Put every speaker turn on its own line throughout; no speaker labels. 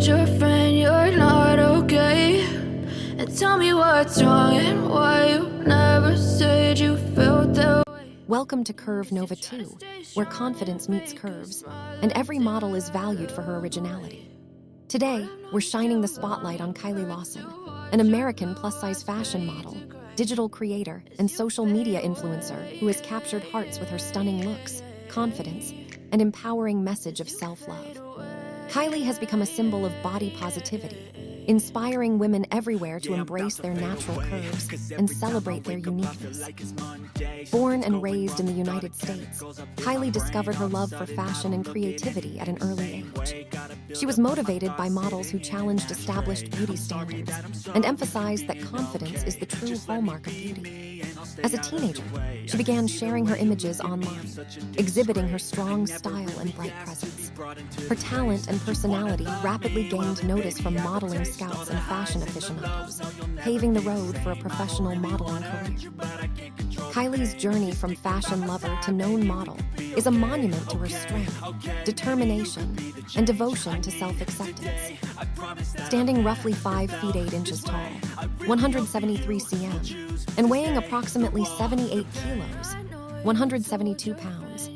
told your friend you're not okay? And tell me what's wrong and why you never said you felt that way.
Welcome to Curve Nova 2, where confidence meets curves, and every model is valued for her originality. Today, we're shining the spotlight on Kiley Lossen, an American plus-size fashion model, digital creator, and social media influencer who has captured hearts with her stunning looks, confidence, and empowering message of self-love. Kiley has become a symbol of body positivity, inspiring women everywhere to embrace their natural curves and celebrate their uniqueness. Born and raised in the United States, Kiley discovered her love for fashion and creativity at an early age. She was motivated by models who challenged established beauty standards and emphasized that confidence is the true hallmark of beauty. As a teenager, she began sharing her images online, exhibiting her strong style and bright presence. Her talent and personality rapidly gained notice from modeling scouts and fashion aficionados, paving the road for a professional modeling career. Kiley's journey from fashion lover to known model is a monument to her strength, determination, and devotion to self-acceptance. Standing roughly 5 feet 8 inches tall, 173 cm, and weighing approximately 78 kilos, 172 pounds,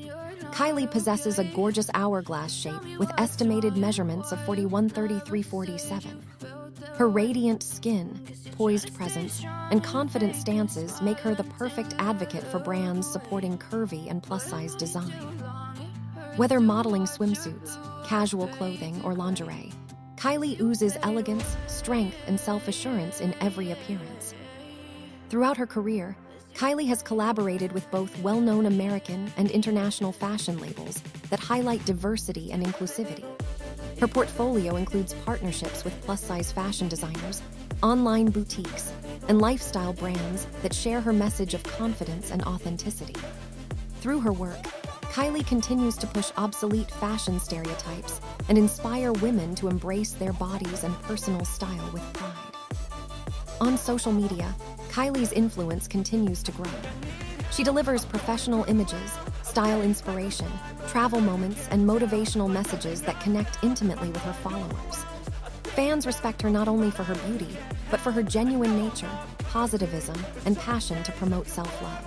Kiley possesses a gorgeous hourglass shape with estimated measurements of 41-33-47. Her radiant skin, poised presence, and confident stances make her the perfect advocate for brands supporting curvy and plus-size design. Whether modeling swimsuits, casual clothing, or lingerie, Kiley oozes elegance, strength, and self-assurance in every appearance. Throughout her career, Kiley has collaborated with both well-known American and international fashion labels that highlight diversity and inclusivity. Her portfolio includes partnerships with plus-size fashion designers, online boutiques, and lifestyle brands that share her message of confidence and authenticity. Through her work, Kiley continues to push obsolete fashion stereotypes and inspire women to embrace their bodies and personal style with pride. On social media, Kiley's influence continues to grow. She delivers professional images, style inspiration, travel moments, and motivational messages that connect intimately with her followers. Fans respect her not only for her beauty, but for her genuine nature, positivism, and passion to promote self-love.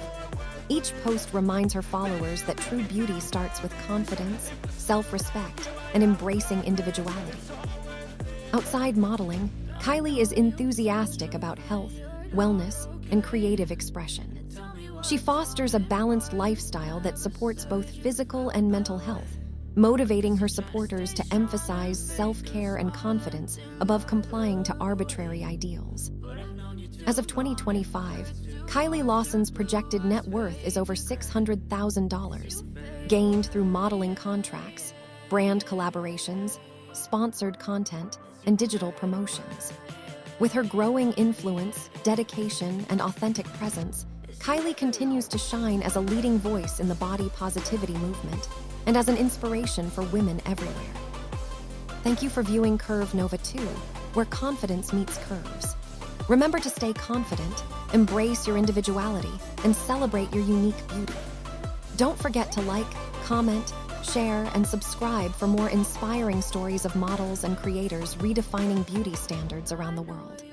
Each post reminds her followers that true beauty starts with confidence, self-respect, and embracing individuality. Outside modeling, Kiley is enthusiastic about health, wellness, and creative expression. She fosters a balanced lifestyle that supports both physical and mental health, motivating her supporters to emphasize self-care and confidence above complying to arbitrary ideals. As of 2025, Kiley Lossen's projected net worth is over $600,000, gained through modeling contracts, brand collaborations, sponsored content, and digital promotions. With her growing influence, dedication, and authentic presence, Kiley continues to shine as a leading voice in the body positivity movement and as an inspiration for women everywhere. Thank you for viewing Curve Nova 2, where confidence meets curves. Remember to stay confident, embrace your individuality, and celebrate your unique beauty. Don't forget to like, comment, share, and subscribe for more inspiring stories of models and creators redefining beauty standards around the world.